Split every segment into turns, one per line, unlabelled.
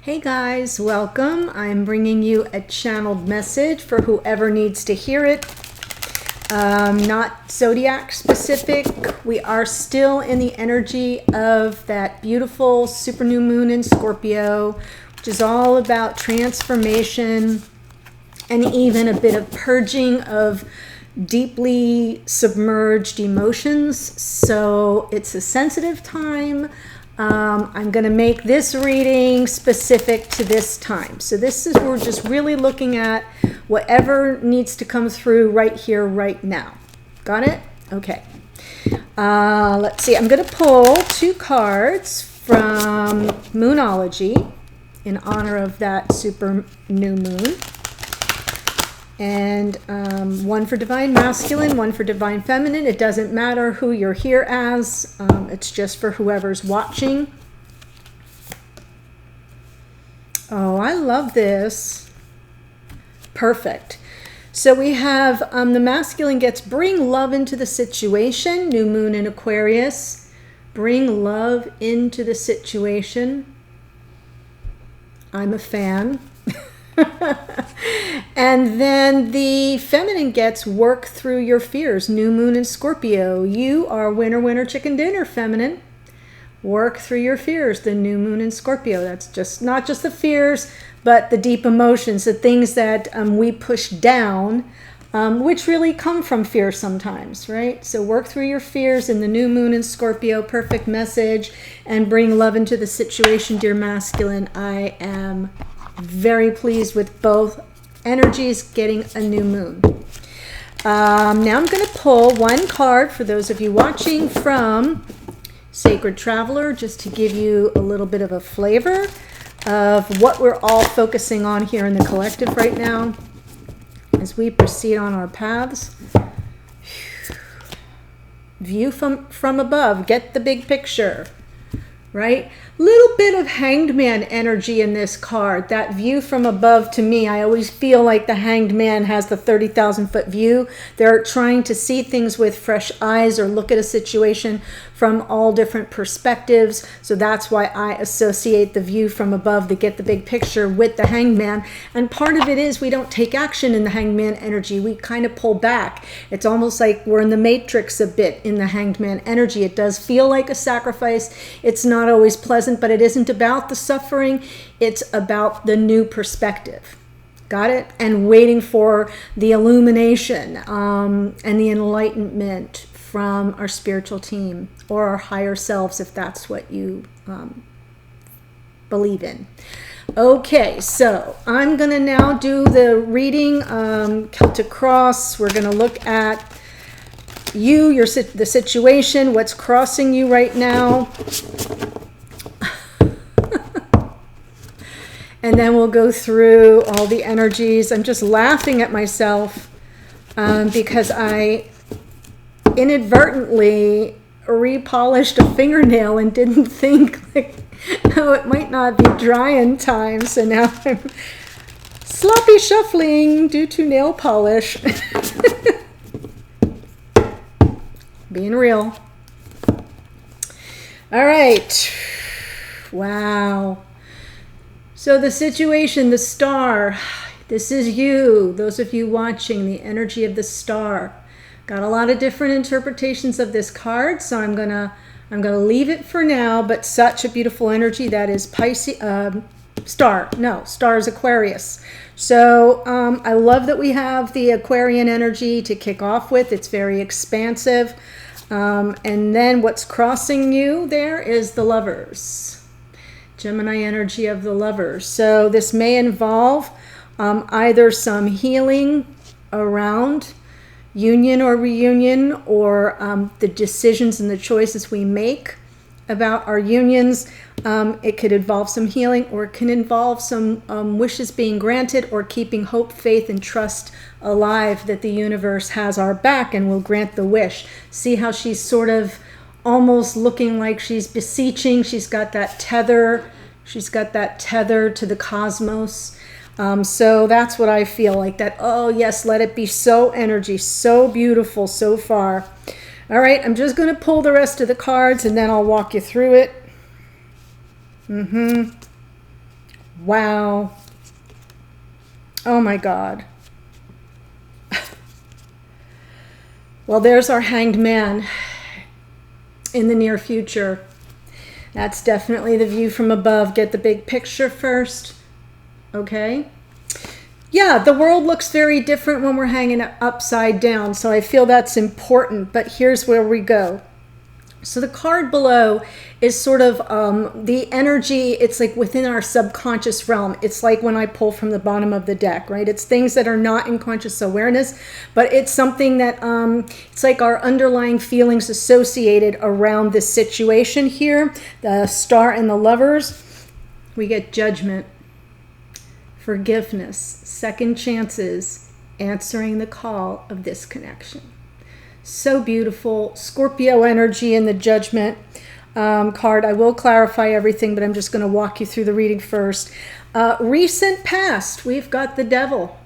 Hey guys, welcome. I'm bringing you a channeled message for whoever needs to hear it. Not zodiac specific. We are still in the energy of that beautiful super new moon in Scorpio, which is all about transformation and even a bit of purging of deeply submerged emotions. So it's a sensitive time. I'm going to make this reading specific to this time. So this is, we're just really looking at whatever needs to come through right here, right now. Got it? Okay. Let's see. I'm going to pull 2 cards from Moonology in honor of that super new moon. And one for divine masculine, one for divine feminine. It doesn't matter who you're here as. It's just for whoever's watching. Oh, I love this. Perfect. So we have the masculine gets bring love into the situation. New moon in Aquarius. Bring love into the situation. I'm a fan. And then the feminine gets work through your fears. New moon in Scorpio. You are winner, winner, chicken dinner, feminine. Work through your fears. The new moon in Scorpio. That's just not just the fears, but the deep emotions, the things that we push down, which really come from fear sometimes, right? So work through your fears in the new moon in Scorpio. Perfect message. And bring love into the situation, dear masculine. I am very pleased with both energies getting a new moon. Now I'm going to pull 1 card for those of you watching from Sacred Traveler, just to give you a little bit of a flavor of what we're all focusing on here in the collective right now as we proceed on our paths. View from above, get the big picture. Right? Little bit of Hanged Man energy in this card. That view from above, to me, I always feel like the Hanged Man has the 30,000 foot view. They're trying to see things with fresh eyes or look at a situation from all different perspectives. So that's why I associate the view from above to get the big picture with the Hanged Man. And part of it is we don't take action in the Hanged Man energy. We kind of pull back. It's almost like we're in the Matrix a bit in the Hanged Man energy. It does feel like a sacrifice. It's not always pleasant, but it isn't about the suffering. It's about the new perspective. Got it? And waiting for the illumination and the enlightenment from our spiritual team or our higher selves, if that's what you believe in. Okay, so I'm going to now do the reading, Celtic Cross. We're going to look at you, the situation, what's crossing you right now. And then we'll go through all the energies. I'm just laughing at myself because I inadvertently repolished a fingernail and didn't think, like, oh, it might not be dry in time. So now I'm sloppy shuffling due to nail polish. Being real. All right. Wow. So the situation, the star, this is you, those of you watching, the energy of the star. Got a lot of different interpretations of this card, so I'm gonna leave it for now, but such a beautiful energy. That is Pisces, star is Aquarius. So I love that we have the Aquarian energy to kick off with. It's very expansive. And then what's crossing you there is the Lovers. Gemini energy of the Lovers. So this may involve either some healing around union or reunion, or the decisions and the choices we make about our unions. It could involve some healing, or it can involve some wishes being granted, or keeping hope, faith, and trust alive that the universe has our back and will grant the wish. See how she's sort of almost looking like she's beseeching. She's got that tether. She's got that tether to the cosmos. So that's what I feel like, that, oh yes, let it be so energy, so beautiful so far. All right, I'm just going to pull the rest of the cards and then I'll walk you through it. Wow. Oh my God. Well, there's our hanged man in the near future. That's definitely the view from above. Get the big picture first. Okay. Yeah, the world looks very different when we're hanging upside down. So I feel that's important. But here's where we go. So the card below is sort of the energy. It's like within our subconscious realm. It's like when I pull from the bottom of the deck, right? It's things that are not in conscious awareness, but it's something that it's like our underlying feelings associated around this situation here. The Star and the Lovers. We get judgment, forgiveness, second chances, answering the call of this connection. So beautiful. Scorpio energy in the Judgment card. I will clarify everything, but I'm just going to walk you through the reading first. Recent past, we've got the Devil.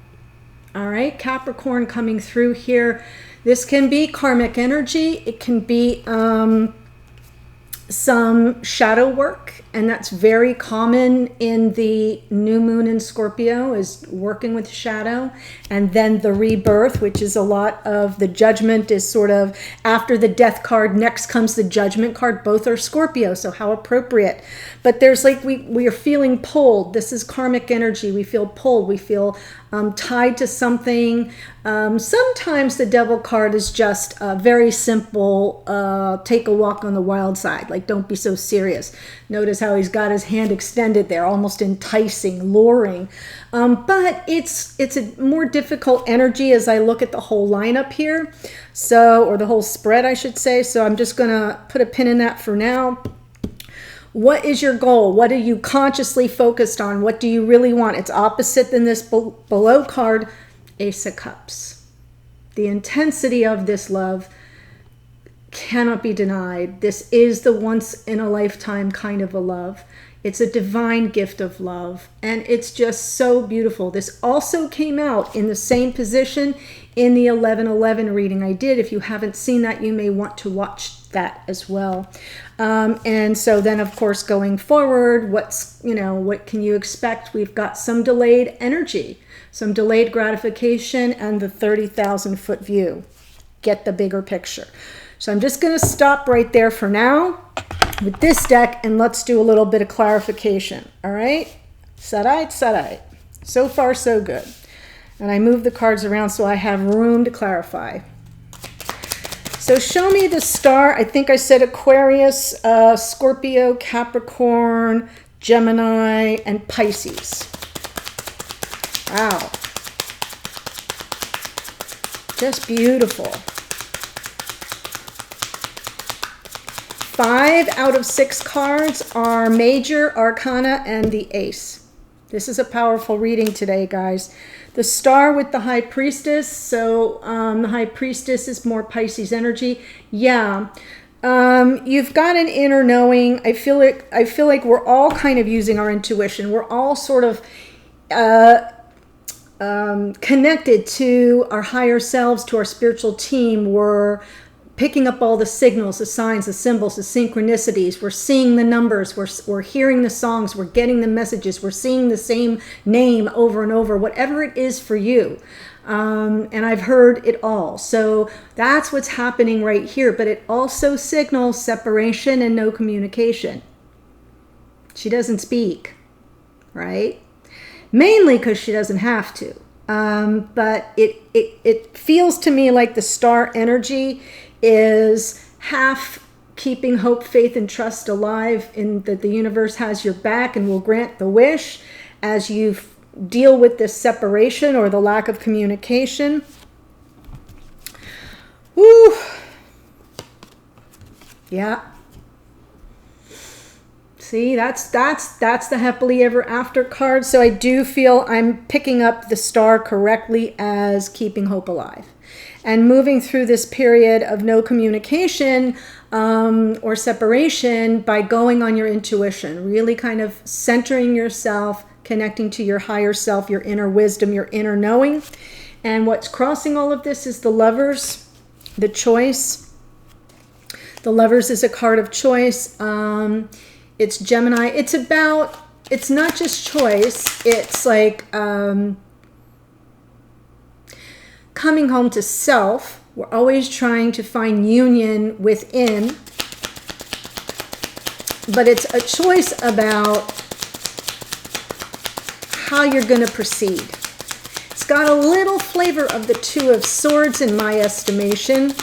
All right, Capricorn coming through here. This can be karmic energy. It can be some shadow work, and that's very common in the new moon in Scorpio, is working with shadow. And then the rebirth, which is a lot of the Judgment, is sort of after the Death card, next comes the Judgment card. Both are Scorpio, so how appropriate. But there's like, we are feeling pulled. This is karmic energy. We feel pulled. We feel tied to something. Sometimes the Devil card is just a very simple, take a walk on the wild side. Like, don't be so serious. Notice how he's got his hand extended there, almost enticing, luring. But it's a more difficult energy as I look at the whole lineup here. So, or the whole spread, I should say. So I'm just going to put a pin in that for now. What is your goal? What are you consciously focused on? What do you really want? It's opposite than this below card, Ace of Cups. The intensity of this love cannot be denied. This is the once in a lifetime kind of a love. It's a divine gift of love, and it's just so beautiful. This also came out in the same position in the 11/11 reading I did. If you haven't seen that, you may want to watch that as well. And so then, of course, going forward, what can you expect? We've got some delayed energy, some delayed gratification, and the 30,000 foot view. Get the bigger picture. So I'm just going to stop right there for now with this deck, and let's do a little bit of clarification. All right? Sarai. So far, so good. And I move the cards around so I have room to clarify. So show me the star. I think I said Aquarius, Scorpio, Capricorn, Gemini, and Pisces. Wow. Just beautiful. 5 out of 6 cards are major arcana and the ace. This is a powerful reading today, guys. The star with the High Priestess. So the High Priestess is more Pisces energy. Yeah. You've got an inner knowing. I feel like we're all kind of using our intuition. We're all sort of connected to our higher selves, to our spiritual team. We're picking up all the signals, the signs, the symbols, the synchronicities. We're seeing the numbers. We're hearing the songs. We're getting the messages. We're seeing the same name over and over, whatever it is for you. And I've heard it all. So that's what's happening right here. But it also signals separation and no communication. She doesn't speak, right? Mainly because she doesn't have to. But it feels to me like the star energy is half keeping hope, faith, and trust alive in that the universe has your back and will grant the wish as you deal with this separation or the lack of communication. Woo! Yeah. See, that's the happily ever after card. So I do feel I'm picking up the star correctly as keeping hope alive. And moving through this period of no communication or separation by going on your intuition, really kind of centering yourself, connecting to your higher self, your inner wisdom, your inner knowing. And what's crossing all of this is the Lovers, the choice. The Lovers is a card of choice. It's Gemini. It's about it's not just choice. It's like coming home to self. We're always trying to find union within, but it's a choice about how you're going to proceed. It's got a little flavor of the Two of Swords in my estimation,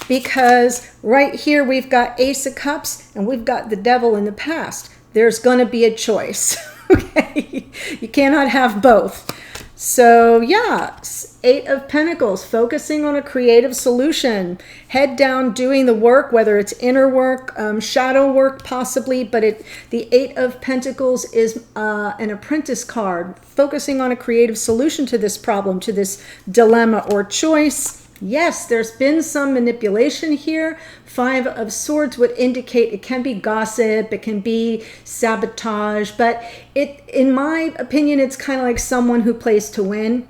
because right here we've got Ace of Cups and we've got the Devil in the past. There's going to be a choice. Okay, you cannot have both. So yeah, Eight of Pentacles, focusing on a creative solution, head down doing the work, whether it's inner work, shadow work possibly, but the Eight of Pentacles is an apprentice card, focusing on a creative solution to this problem, to this dilemma or choice. Yes, there's been some manipulation here. Five of Swords would indicate it can be gossip, it can be sabotage, but in my opinion, it's kind of like someone who plays to win,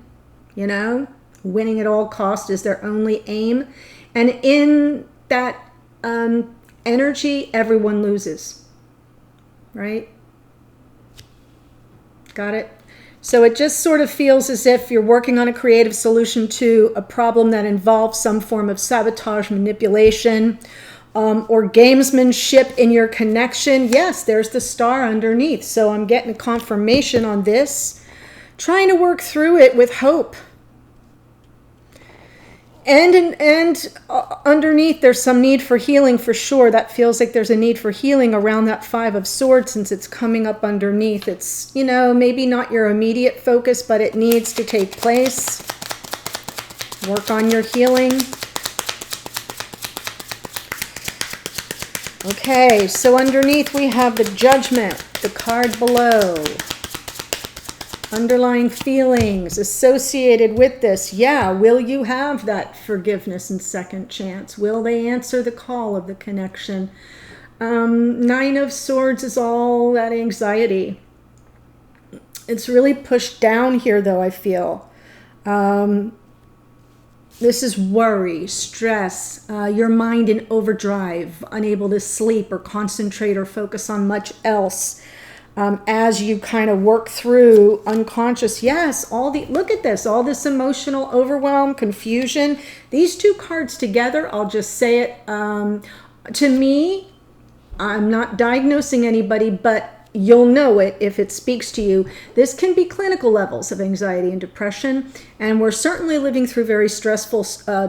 you know? Winning at all costs is their only aim. And in that energy, everyone loses, right? Got it? So it just sort of feels as if you're working on a creative solution to a problem that involves some form of sabotage, manipulation, or gamesmanship in your connection. Yes, there's the star underneath. So I'm getting confirmation on this. Trying to work through it with hope. And underneath, there's some need for healing for sure. That feels like there's a need for healing around that Five of Swords, since it's coming up underneath. It's, you know, maybe not your immediate focus, but it needs to take place. Work on your healing. Okay, so underneath we have the Judgment, the card below. Underlying feelings associated with this. Yeah, will you have that forgiveness and second chance? Will they answer the call of the connection? Nine of Swords is all that anxiety. It's really pushed down here, though, I feel. This is worry, stress, your mind in overdrive, unable to sleep or concentrate or focus on much else. As you kind of work through unconscious, yes, look at this, all this emotional overwhelm, confusion. These two cards together, I'll just say it, to me, I'm not diagnosing anybody, but you'll know it if it speaks to you. This can be clinical levels of anxiety and depression, and we're certainly living through very stressful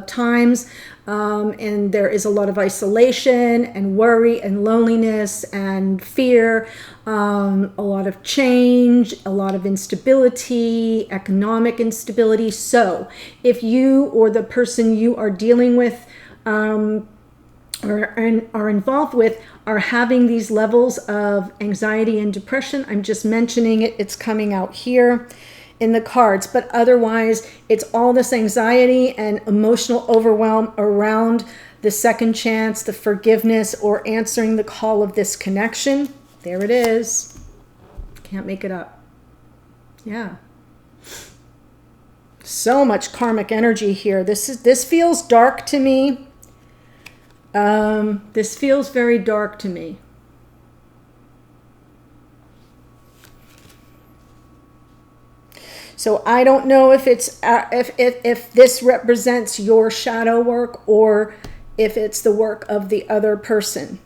times, and there is a lot of isolation and worry and loneliness and fear, a lot of change, a lot of instability, economic instability. So if you or the person you are dealing with or are involved with are having these levels of anxiety and depression, I'm just mentioning it, it's coming out here in the cards, but otherwise it's all this anxiety and emotional overwhelm around the second chance, the forgiveness, or answering the call of this connection. There it is. Can't make it up. Yeah. So much karmic energy here. This feels dark to me. This feels very dark to me. So I don't know if it's if this represents your shadow work or if it's the work of the other person.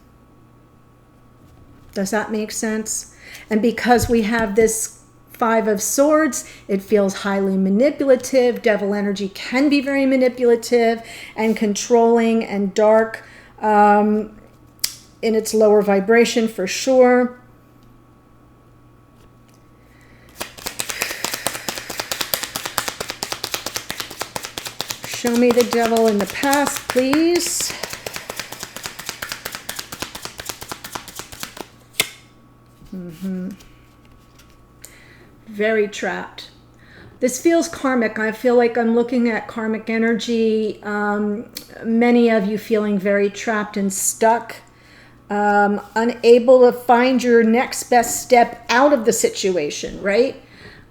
Does that make sense? And because we have this Five of Swords, it feels highly manipulative. Devil energy can be very manipulative and controlling and dark in its lower vibration for sure. Show me the devil in the past, please. Very trapped. This feels karmic. I feel like I'm looking at karmic energy. Many of you feeling very trapped and stuck, unable to find your next best step out of the situation, right?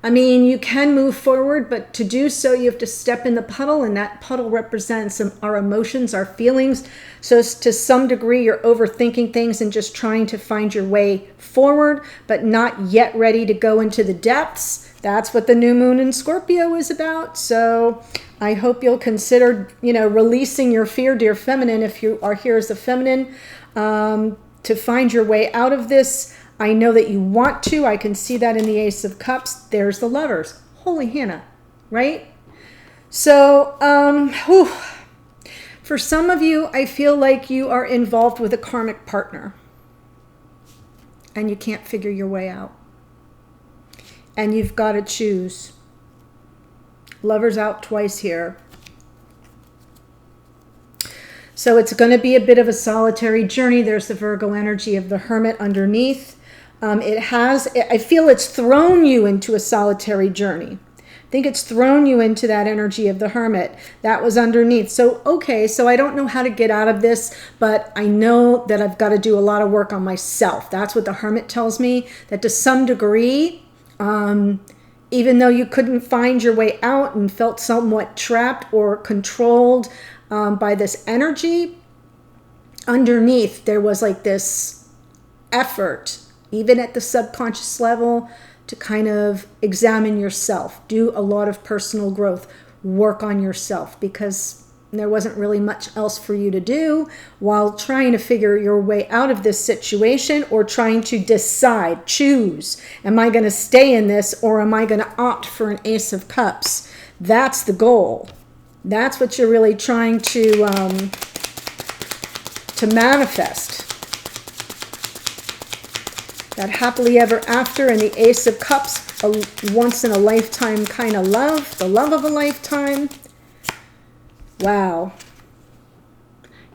I mean, you can move forward, but to do so, you have to step in the puddle, and that puddle represents our emotions, our feelings. So to some degree, you're overthinking things and just trying to find your way forward, but not yet ready to go into the depths. That's what the new moon in Scorpio is about. So I hope you'll consider, releasing your fear, dear feminine, if you are here as a feminine, to find your way out of this. I know that you want to. I can see that in the Ace of Cups. There's the Lovers. Holy Hannah, right? So, for some of you, I feel like you are involved with a karmic partner and you can't figure your way out. And you've got to choose. Lovers out twice here. So it's going to be a bit of a solitary journey. There's the Virgo energy of the Hermit underneath. I feel it's thrown you into a solitary journey. I think it's thrown you into that energy of the Hermit. That was underneath. So, okay, so I don't know how to get out of this, but I know that I've got to do a lot of work on myself. That's what the Hermit tells me, that to some degree, even though you couldn't find your way out and felt somewhat trapped or controlled by this energy, underneath there was like this effort, even at the subconscious level, to kind of examine yourself, do a lot of personal growth, work on yourself, because there wasn't really much else for you to do while trying to figure your way out of this situation, or trying to decide, choose, am I going to stay in this or am I going to opt for an Ace of Cups? That's the goal. That's what you're really trying to manifest. That happily ever after, and the Ace of Cups, a once in a lifetime kind of love, the love of a lifetime. Wow.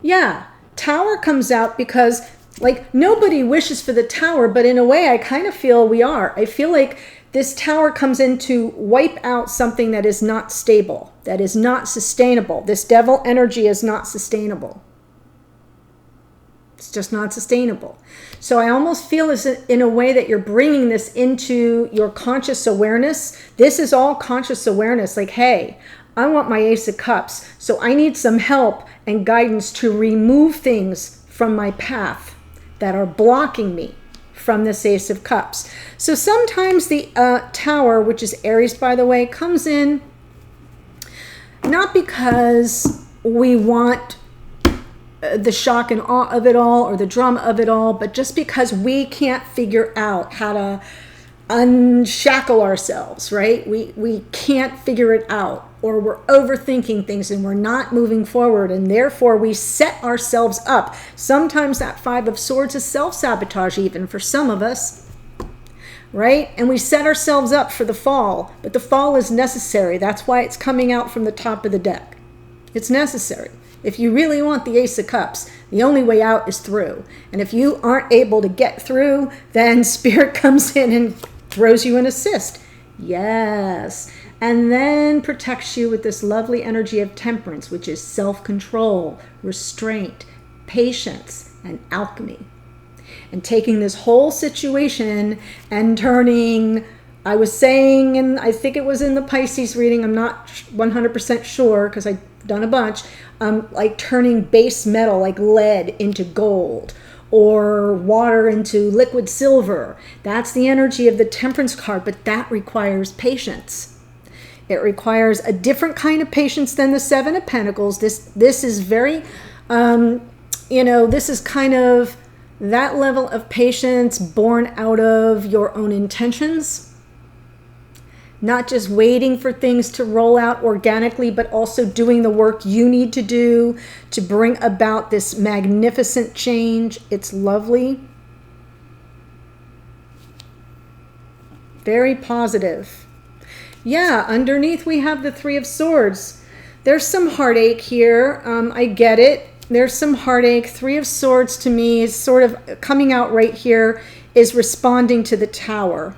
Yeah, Tower comes out because, like, nobody wishes for the Tower, but in a way I kind of feel we are. I feel like this Tower comes in to wipe out something that is not stable, that is not sustainable. This Devil energy is not sustainable. It's just not sustainable. So I almost feel as in a way that you're bringing this into your conscious awareness. This is all conscious awareness. Like, hey, I want my Ace of Cups, so I need some help and guidance to remove things from my path that are blocking me from this Ace of Cups. So sometimes the Tower, which is Aries, by the way, comes in not because we want the shock and awe of it all or the drama of it all, but just because we can't figure out how to unshackle ourselves, right? We can't figure it out, or we're overthinking things and we're not moving forward, and therefore we set ourselves up. Sometimes that Five of Swords is self-sabotage, even for some of us, right? And we set ourselves up for the fall, but the fall is necessary. That's why it's coming out from the top of the deck. It's necessary. If you really want the Ace of Cups, the only way out is through. And if you aren't able to get through, then Spirit comes in and throws you an assist. Yes. And then protects you with this lovely energy of Temperance, which is self-control, restraint, patience, and alchemy. And taking this whole situation and turning, I was saying, and I think it was in the Pisces reading, I'm not 100% sure because I've done a bunch, like turning base metal like lead into gold, or water into liquid silver. That's the energy of the Temperance card, but that requires patience. It requires a different kind of patience than the Seven of Pentacles. This is very, this is kind of that level of patience born out of your own intentions. Not just waiting for things to roll out organically, but also doing the work you need to do to bring about this magnificent change. It's lovely. Very positive. Yeah, underneath we have the Three of Swords. There's some heartache here. I get it. There's some heartache. Three of Swords to me is sort of coming out right here, is responding to the Tower.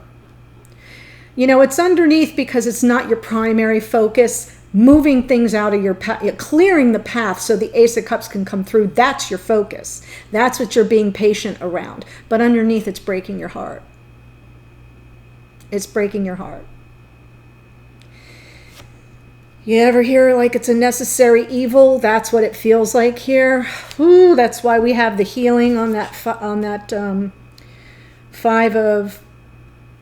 It's underneath because it's not your primary focus. Moving things out of your path, clearing the path so the Ace of Cups can come through. That's your focus. That's what you're being patient around. But underneath, it's breaking your heart. It's breaking your heart. You ever hear like it's a necessary evil? That's what it feels like here. Ooh, that's why we have the healing on that five of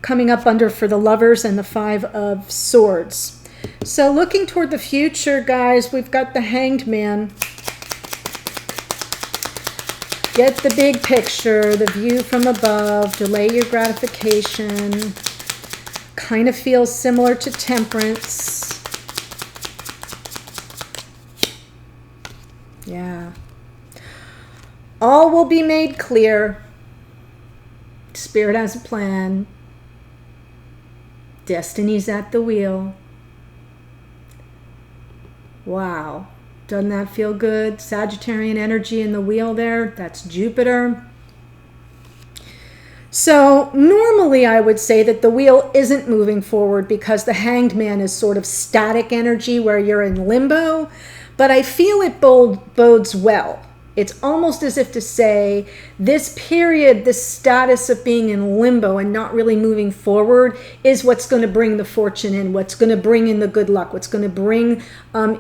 coming up under for the lovers and the 5 of swords. So looking toward the future, guys, we've got the Hanged Man. Get the big picture, the view from above, delay your gratification. Kind of feels similar to Temperance. Yeah. All will be made clear. Spirit has a plan. Destiny's at the wheel. Wow. Doesn't that feel good? Sagittarian energy in the wheel there. That's Jupiter. So normally I would say that the wheel isn't moving forward because the Hanged Man is sort of static energy where you're in limbo. But I feel it bodes well. It's almost as if to say this period, this status of being in limbo and not really moving forward is what's going to bring the fortune in, what's going to bring in the good luck, what's going to bring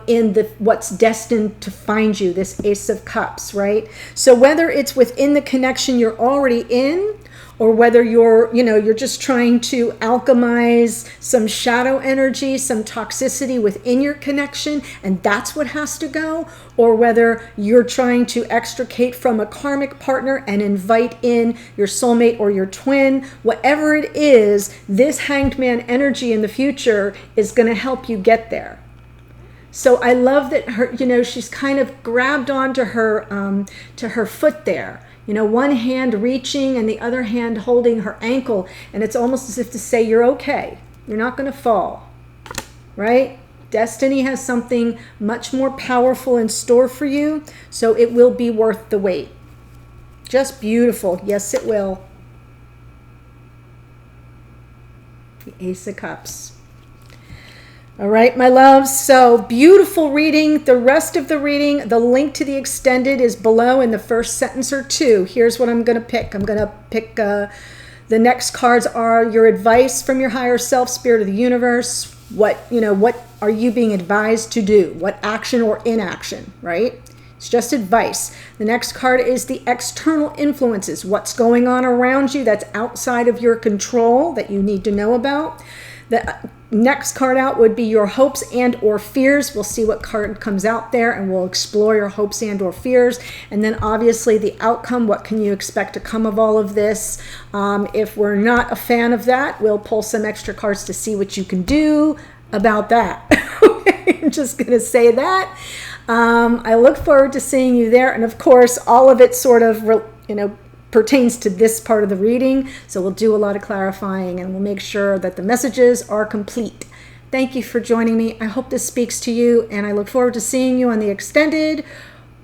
in what's destined to find you, this Ace of Cups, right? So whether it's within the connection you're already in, or whether you're just trying to alchemize some shadow energy, some toxicity within your connection, and that's what has to go, or whether you're trying to extricate from a karmic partner and invite in your soulmate or your twin, whatever it is, this Hanged Man energy in the future is going to help you get there. So I love that her, she's kind of grabbed onto her foot there. One hand reaching and the other hand holding her ankle. And it's almost as if to say, you're okay. You're not going to fall, right? Destiny has something much more powerful in store for you. So it will be worth the wait. Just beautiful. Yes, it will. The Ace of Cups. All right, my loves, so beautiful reading. The rest of the reading, the link to the extended is below in the first sentence or two. Here's what I'm going to pick. I'm going to pick, the next cards are your advice from your higher self, spirit of the universe. What are you being advised to do? What action or inaction, right? It's just advice. The next card is the external influences. What's going on around you that's outside of your control that you need to know about. The next card out would be your hopes and or fears. We'll see what card comes out there and we'll explore your hopes and or fears. And then obviously the outcome, what can you expect to come of all of this? If we're not a fan of that, we'll pull some extra cards to see what you can do about that. I'm just going to say that. I look forward to seeing you there. And of course, all of it sort of, pertains to this part of the reading. So we'll do a lot of clarifying and we'll make sure that the messages are complete. Thank you for joining me. I hope this speaks to you and I look forward to seeing you on the extended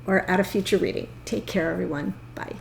or at a future reading. Take care, everyone. Bye.